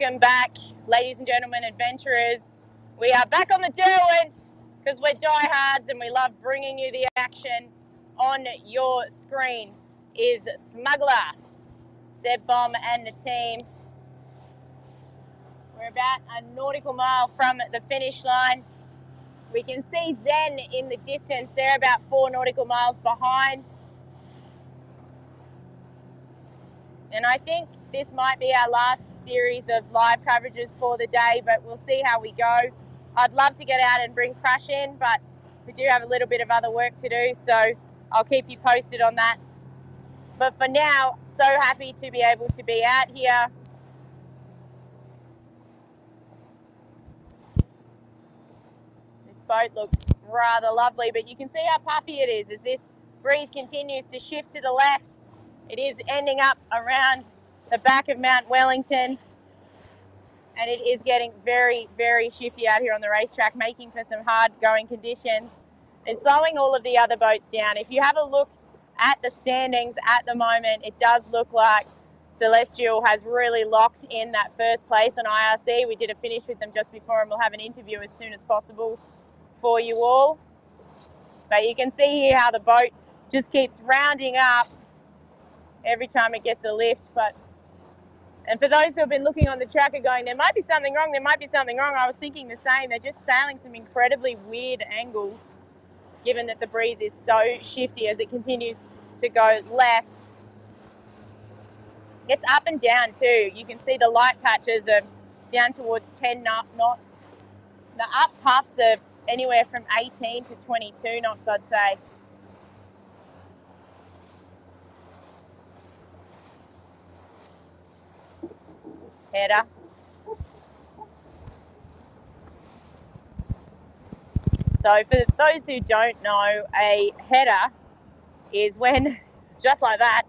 Welcome back, ladies and gentlemen, adventurers. We are back on the Derwent because we're diehards and we love bringing you the action. On your screen is Smuggler, Seb Bomb and the team. We're about a nautical mile from the finish line. We can see Zen in the distance. They're about 4 nautical miles behind. And I think this might be our last series of live coverages for the day, but we'll see how we go. I'd love to get out and bring Crash in, but we do have a little bit of other work to do, so I'll keep you posted on that. But for now, so happy to be able to be out here. This boat looks rather lovely, but you can see how puffy it is as this breeze continues to shift to the left. It is ending up around the back of Mount Wellington, and it is getting very, very shifty out here on the racetrack, making for some hard going conditions and slowing all of the other boats down. If you have a look at the standings at the moment, it does look like Celestial has really locked in that first place on IRC. We did a finish with them just before, and we'll have an interview as soon as possible for you all. But you can see here how the boat just keeps rounding up every time it gets a lift. And for those who have been looking on the tracker going, there might be something wrong, there might be something wrong, I was thinking the same. They're just sailing some incredibly weird angles, given that the breeze is so shifty as it continues to go left. It's up and down too. You can see the light patches are down towards 10 knots. The up puffs are anywhere from 18 to 22 knots, I'd say. Header. So for those who don't know, a header is when, just like that,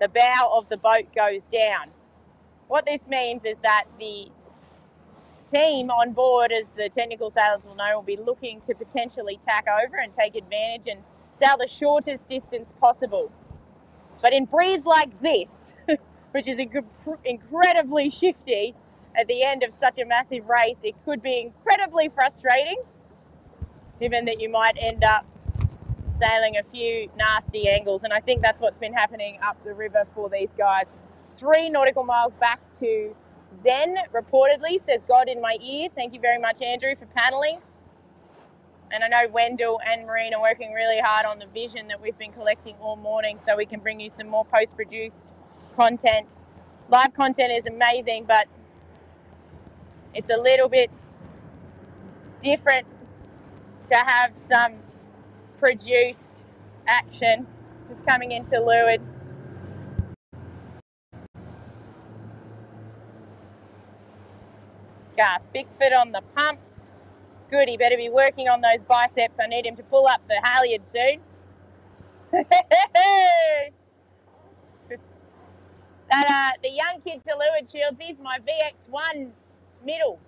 the bow of the boat goes down. What this means is that the team on board, as the technical sailors will know, will be looking to potentially tack over and take advantage and sail the shortest distance possible. But in breeze like this, which is incredibly shifty at the end of such a massive race, it could be incredibly frustrating, given that you might end up sailing a few nasty angles. And I think that's what's been happening up the river for these guys. 3 nautical miles back to Zen, reportedly, says God in my ear. Thank you very much, Andrew, for paneling. And I know Wendell and Marine are working really hard on the vision that we've been collecting all morning so we can bring you some more post-produced content. Live content is amazing, but it's a little bit different to have some produced action. Just coming into leeward. Garth Bigfoot on the pumps. Good, he better be working on those biceps. I need him to pull up the halyard soon. The young kid to leeward, Shields, is my VX1 middle.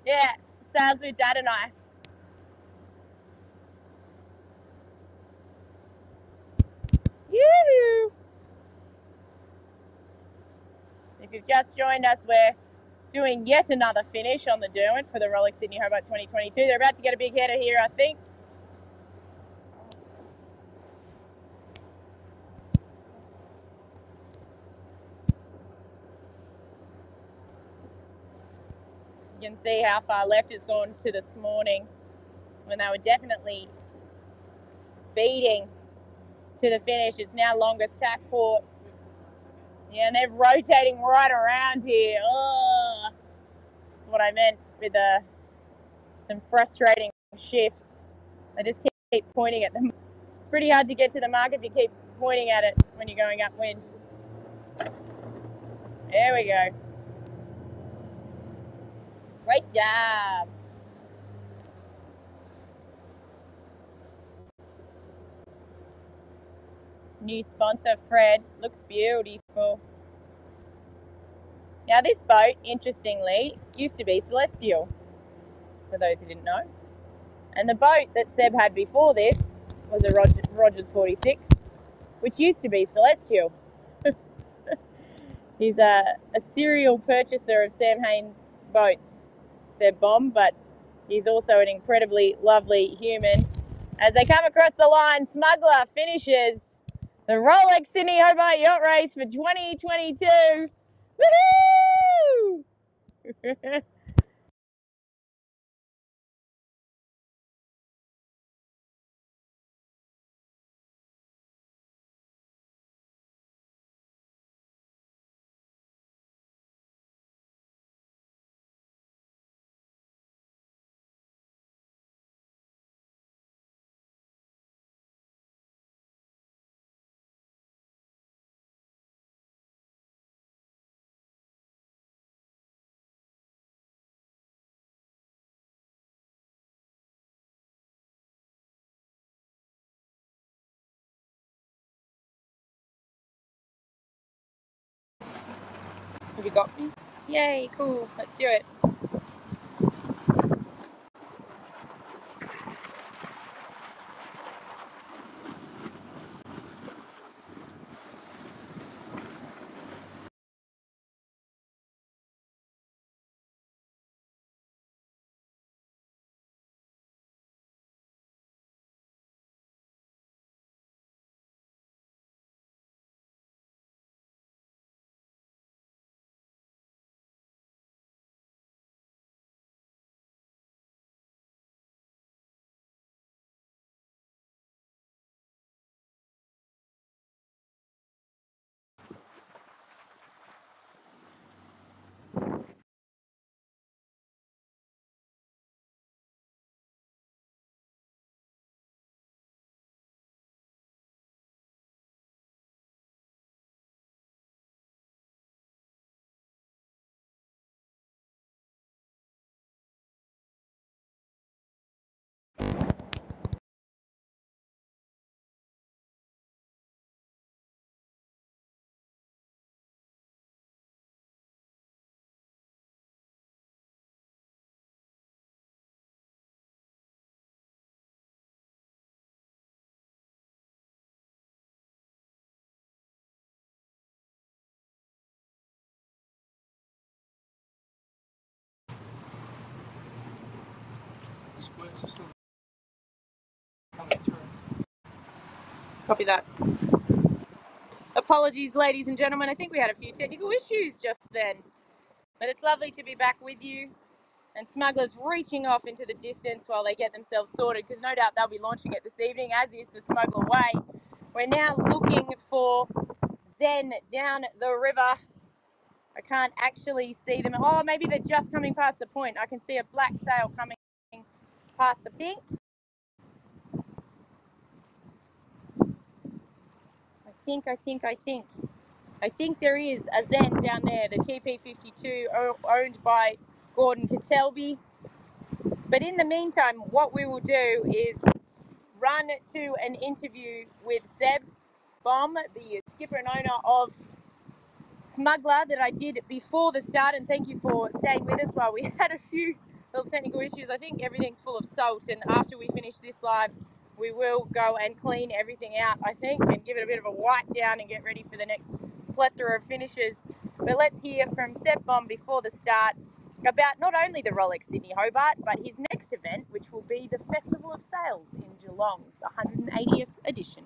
Yeah, sails with Dad and I. Yoo-hoo! If you've just joined us, we're doing yet another finish on the Derwent for the Rolex Sydney Hobart 2022. They're about to get a big header here, I think. You can see how far left it's gone to this morning when they were definitely beating to the finish. It's now longest tack port. Yeah, and they're rotating right around here. Oh, that's what I meant with some frustrating shifts. They just keep pointing at them. It's pretty hard to get to the mark if you keep pointing at it when you're going upwind. There we go. Great job. New sponsor, Fred. Looks beautiful. Now this boat, interestingly, used to be Celestial, for those who didn't know. And the boat that Seb had before this was a Rogers 46, which used to be Celestial. He's a a serial purchaser of Sam Haynes boats, Seb Bomb, but he's also an incredibly lovely human. As they come across the line, Smuggler finishes the Rolex Sydney Hobart Yacht Race for 2022. Woohoo! Have you got me? Yay, cool. Let's do it. Copy that. Apologies, ladies and gentlemen. I think we had a few technical issues just then. But it's lovely to be back with you. And Smugglers reaching off into the distance while they get themselves sorted, because no doubt they'll be launching it this evening, as is the Smuggler Way. We're now looking for Zen down the river. I can't actually see them. Oh, maybe they're just coming past the point. I can see a black sail coming past the pink. I think there is a Zen down there, the TP52, owned by Gordon Catelby. But in the meantime, what we will do is run to an interview with Seb Bomb, the skipper and owner of Smuggler, that I did before the start. And thank you for staying with us while we had a few little technical issues. I think everything's full of salt, and after we finish this live, we will go and clean everything out, I think, and give it a bit of a wipe down and get ready for the next plethora of finishes. But let's hear from Seb Bomb before the start about not only the Rolex Sydney Hobart, but his next event, which will be the Festival of Sails in Geelong, the 180th edition.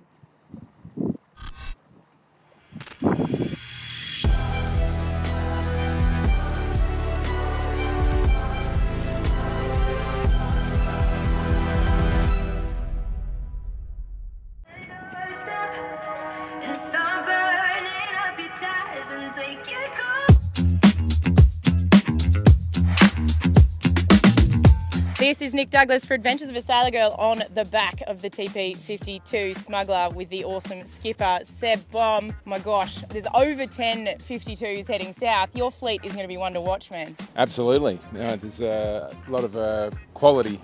This is Nick Douglas for Adventures of a Sailor Girl on the back of the TP52 Smuggler with the awesome skipper, Seb Bomb. My gosh, there's over 10 52s heading south. Your fleet is going to be one to watch, man. Absolutely. There's a lot of quality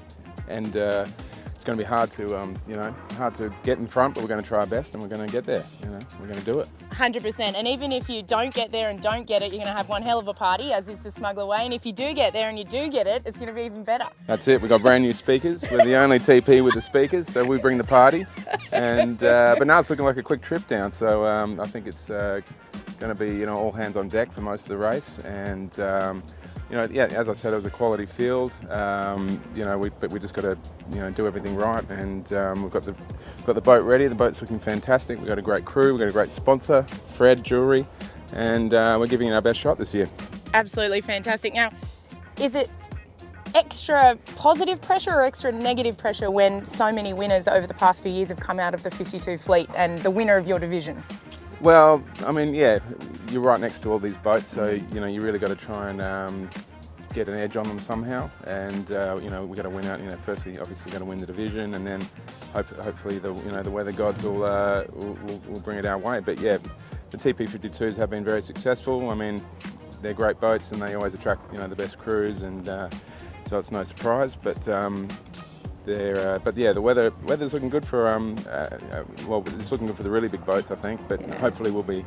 and it's going to be hard to, hard to get in front, but we're going to try our best and we're going to get there. We're going to do it. 100%. And even if you don't get there and don't get it, you're going to have one hell of a party, as is the Smuggler way. And if you do get there and you do get it, it's going to be even better. That's it. We've got brand new speakers. We're the only TP with the speakers, so we bring the party. And but now it's looking like a quick trip down. So I think it's going to be all hands on deck for most of the race. And yeah, as I said, it was a quality field. But we just got to do everything right. And we've got the boat ready. The boat's looking fantastic. We've got a great crew. We've got a great sponsor, Fred Jewelry, and we're giving it our best shot this year. Absolutely fantastic. Now, is it extra positive pressure or extra negative pressure when so many winners over the past few years have come out of the 52 fleet and the winner of your division? Well, I mean, yeah, you're right next to all these boats, so you really got to try and get an edge on them somehow. And we got to win out. Firstly, obviously, got to win the division, and then hopefully the weather gods will bring it our way. But yeah, the TP52s have been very successful. I mean, they're great boats, and they always attract the best crews, and so it's no surprise. But yeah, the weather's looking good for well, it's looking good for the really big boats, I think. But hopefully we'll be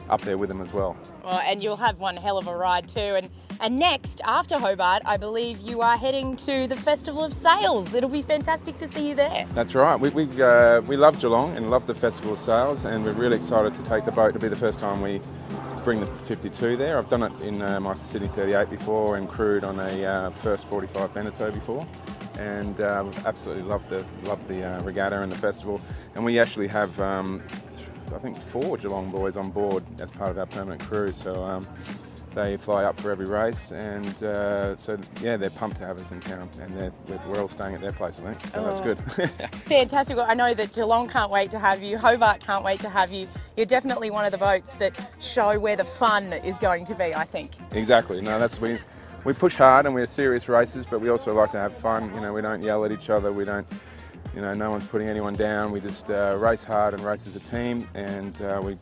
up there with them as well. Well, and you'll have one hell of a ride too. And next, after Hobart, I believe you are heading to the Festival of Sails. It'll be fantastic to see you there. That's right. We love Geelong and love the Festival of Sails, and we're really excited to take the boat. It'll be the first time we bring the 52 there. I've done it in my Sydney 38 before and crewed on a first 45 Beneteau before. And we've absolutely loved the regatta and the festival. And we actually have, I think, 4 Geelong boys on board as part of our permanent crew. So they fly up for every race, and so yeah, they're pumped to have us in town. And we're all staying at their place, I think. So that's good. Fantastic. Well, I know that Geelong can't wait to have you. Hobart can't wait to have you. You're definitely one of the boats that show where the fun is going to be, I think. Exactly. No, we push hard and we're serious racers, but we also like to have fun. We don't yell at each other. We don't, no one's putting anyone down. We just race hard and race as a team, and we,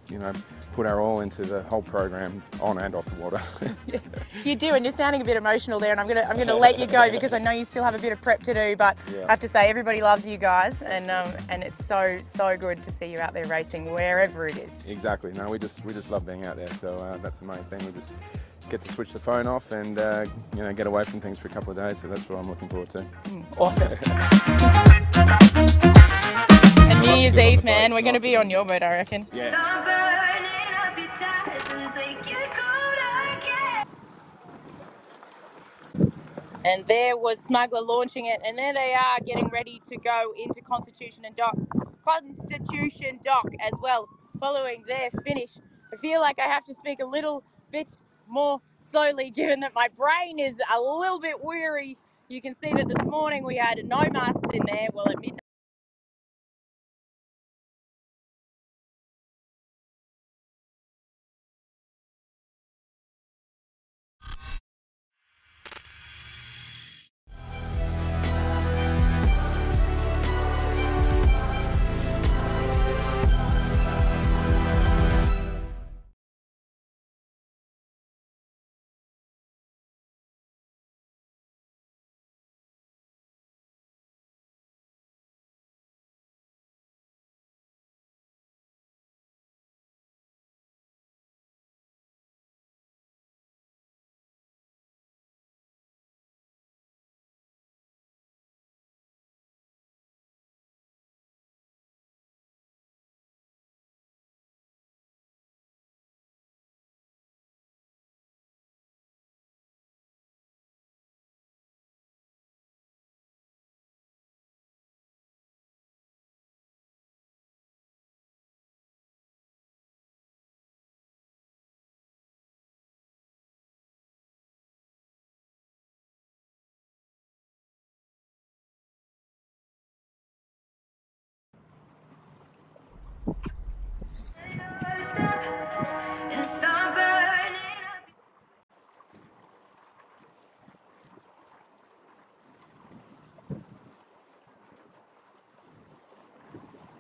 put our all into the whole program on and off the water. You do, and you're sounding a bit emotional there, and I'm gonna let you go because I know you still have a bit of prep to do. But yeah. I have to say, everybody loves you guys, and it's so good to see you out there racing wherever it is. Exactly. No, we just love being out there. So that's the main thing. We just get to switch the phone off and get away from things for a couple of days. So that's what I'm looking forward to. Awesome. And New Year's Eve, man, we're going to be on your boat, I reckon. Yeah. And there was Smuggler launching it, and there they are getting ready to go into Constitution Dock as well, following their finish. I feel like I have to speak a little bit more slowly, given that my brain is a little bit weary. You can see that this morning we had no masts in there. Well, at midnight.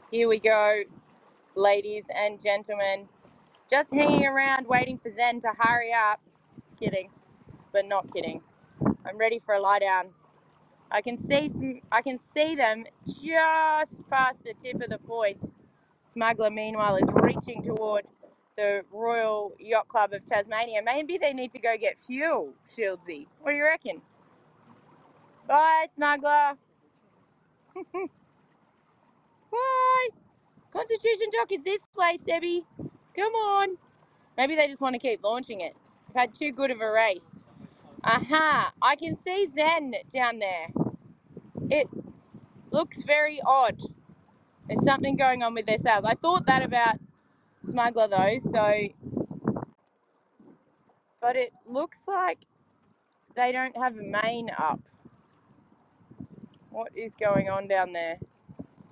Here we go, ladies and gentlemen. Just hanging around waiting for Zen to hurry up. Just kidding, but not kidding. I'm ready for a lie down. I can see them just past the tip of the point. Smuggler, meanwhile, is reaching toward the Royal Yacht Club of Tasmania. Maybe they need to go get fuel, Shieldsy. What do you reckon? Bye, Smuggler. Bye. Constitution Dock is this place, Debbie. Come on. Maybe they just want to keep launching it. We've had too good of a race. Aha, I can see Zen down there. It looks very odd. There's something going on with their sails. I thought that about Smuggler though, but it looks like they don't have a main up. What is going on down there?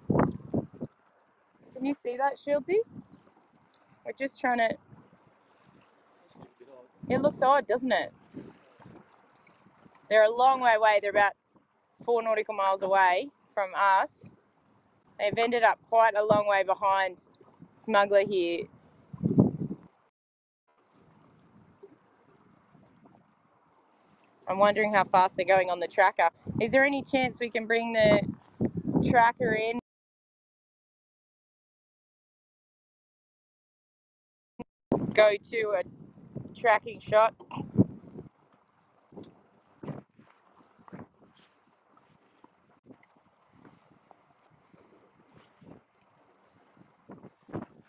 Can you see that, Shieldsy? We're just trying to... It looks odd, doesn't it? They're a long way away. They're about 4 nautical miles away from us. They've ended up quite a long way behind Smuggler here. I'm wondering how fast they're going on the tracker. Is there any chance we can bring the tracker in? Go to a tracking shot.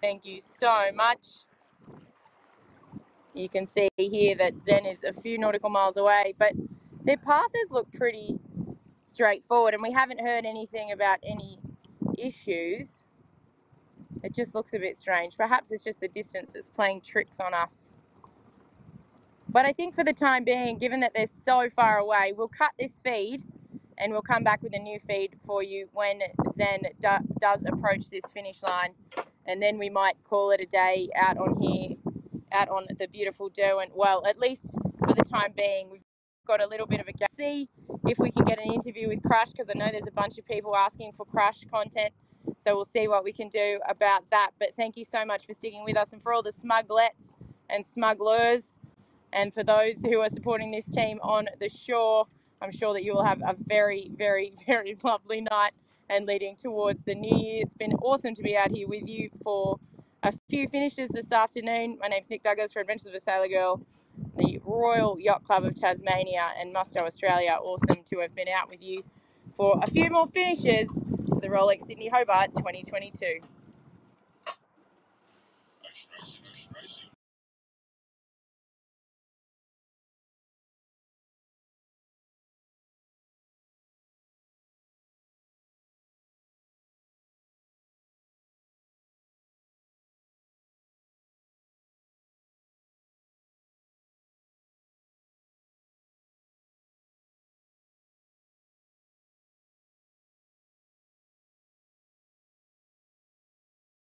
Thank you so much. You can see here that Zen is a few nautical miles away, but their paths look pretty straightforward and we haven't heard anything about any issues. It just looks a bit strange. Perhaps it's just the distance that's playing tricks on us. But I think for the time being, given that they're so far away, we'll cut this feed and we'll come back with a new feed for you when Zen does approach this finish line. And then we might call it a day out on here, out on the beautiful Derwent. Well, at least for the time being, we've got a little bit of a gap. See if we can get an interview with Crush, because I know there's a bunch of people asking for Crush content. So we'll see what we can do about that. But thank you so much for sticking with us, and for all the smugglets and smugglers, and for those who are supporting this team on the shore, I'm sure that you will have a very, very, very lovely night and leading towards the new year. It's been awesome to be out here with you for a few finishes this afternoon. My name's Nick Douglas for Adventures of a Sailor Girl, the Royal Yacht Club of Tasmania and Musto Australia. Awesome to have been out with you for a few more finishes for the Rolex Sydney Hobart 2022.